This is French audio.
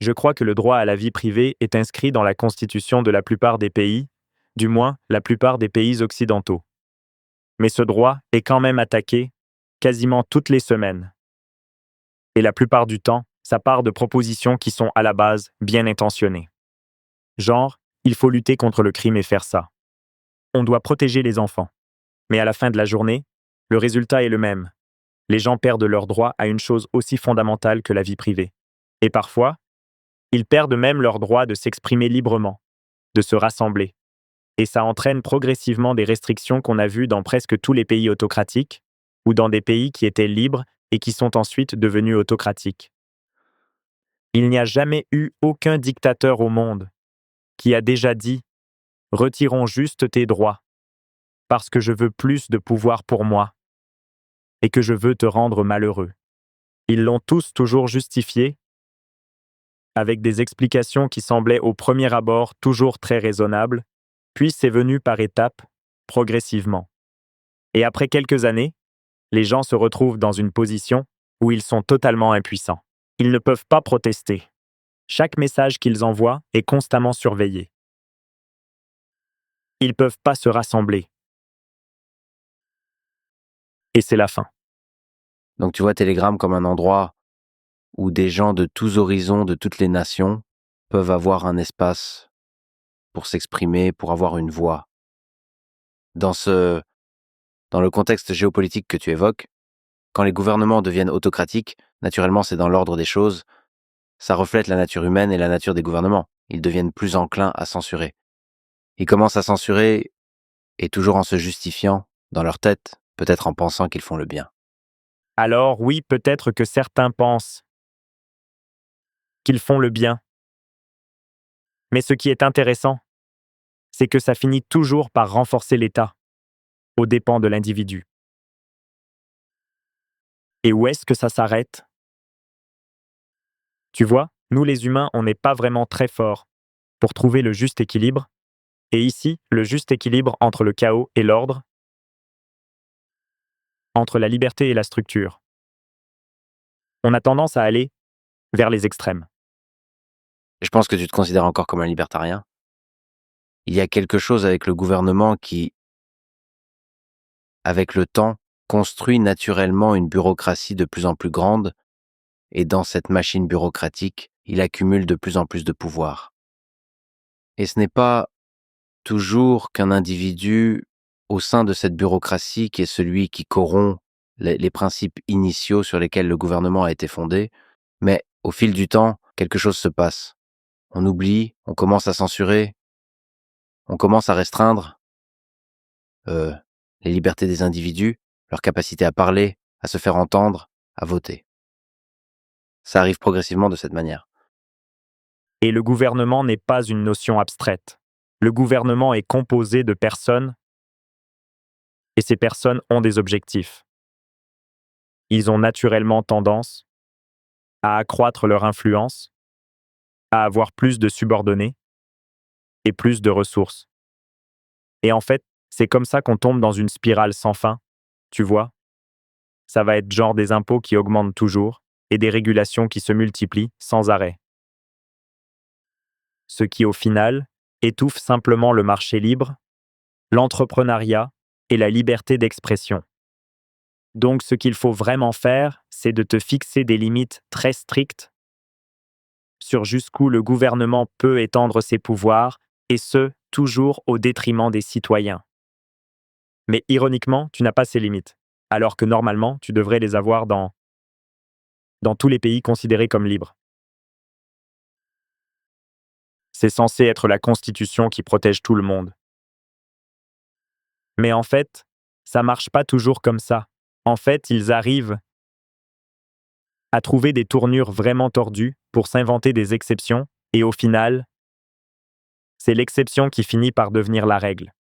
Je crois que le droit à la vie privée est inscrit dans la constitution de la plupart des pays, du moins la plupart des pays occidentaux. Mais ce droit est quand même attaqué quasiment toutes les semaines. Et la plupart du temps, ça part de propositions qui sont à la base bien intentionnées. Genre, il faut lutter contre le crime et faire ça. On doit protéger les enfants. Mais à la fin de la journée, le résultat est le même. Les gens perdent leur droit à une chose aussi fondamentale que la vie privée. Et parfois, ils perdent même leur droit de s'exprimer librement, de se rassembler. Et ça entraîne progressivement des restrictions qu'on a vues dans presque tous les pays autocratiques, ou dans des pays qui étaient libres et qui sont ensuite devenus autocratiques. Il n'y a jamais eu aucun dictateur au monde qui a déjà dit « Retirons juste tes droits, parce que je veux plus de pouvoir pour moi, et que je veux te rendre malheureux. » Ils l'ont tous toujours justifié, avec des explications qui semblaient au premier abord toujours très raisonnables, puis c'est venu par étapes, progressivement. Et après quelques années, les gens se retrouvent dans une position où ils sont totalement impuissants. Ils ne peuvent pas protester. Chaque message qu'ils envoient est constamment surveillé. Ils ne peuvent pas se rassembler. Et c'est la fin. Donc tu vois Telegram comme un endroit où des gens de tous horizons, de toutes les nations, peuvent avoir un espace pour s'exprimer, pour avoir une voix. Dans le contexte géopolitique que tu évoques, quand les gouvernements deviennent autocratiques, naturellement c'est dans l'ordre des choses, ça reflète la nature humaine et la nature des gouvernements. Ils deviennent plus enclins à censurer. Ils commencent à censurer, et toujours en se justifiant, dans leur tête, peut-être en pensant qu'ils font le bien. Alors oui, peut-être que certains pensent qu'ils font le bien. Mais ce qui est intéressant, c'est que ça finit toujours par renforcer l'État, aux dépens de l'individu. Et où est-ce que ça s'arrête? Tu vois, nous les humains, on n'est pas vraiment très forts pour trouver le juste équilibre, et ici, le juste équilibre entre le chaos et l'ordre, entre la liberté et la structure. On a tendance à aller vers les extrêmes. Je pense que tu te considères encore comme un libertarien. Il y a quelque chose avec le gouvernement qui, avec le temps, construit naturellement une bureaucratie de plus en plus grande, et dans cette machine bureaucratique, il accumule de plus en plus de pouvoir. Et ce n'est pas toujours qu'un individu au sein de cette bureaucratie qui est celui qui corrompt les principes initiaux sur lesquels le gouvernement a été fondé, mais au fil du temps, quelque chose se passe. On oublie, on commence à censurer, on commence à restreindre les libertés des individus, leur capacité à parler, à se faire entendre, à voter. Ça arrive progressivement de cette manière. Et le gouvernement n'est pas une notion abstraite. Le gouvernement est composé de personnes, et ces personnes ont des objectifs. Ils ont naturellement tendance à accroître leur influence, à avoir plus de subordonnés et plus de ressources. Et en fait, c'est comme ça qu'on tombe dans une spirale sans fin, tu vois. Ça va être genre des impôts qui augmentent toujours et des régulations qui se multiplient sans arrêt. Ce qui, au final, étouffe simplement le marché libre, l'entrepreneuriat et la liberté d'expression. Donc, ce qu'il faut vraiment faire, c'est de te fixer des limites très strictes sur jusqu'où le gouvernement peut étendre ses pouvoirs, et ce, toujours au détriment des citoyens. Mais ironiquement, tu n'as pas ces limites, alors que normalement, tu devrais les avoir dans tous les pays considérés comme libres. C'est censé être la Constitution qui protège tout le monde. Mais en fait, ça marche pas toujours comme ça. En fait, ils arrivent à trouver des tournures vraiment tordues pour s'inventer des exceptions, et au final, c'est l'exception qui finit par devenir la règle.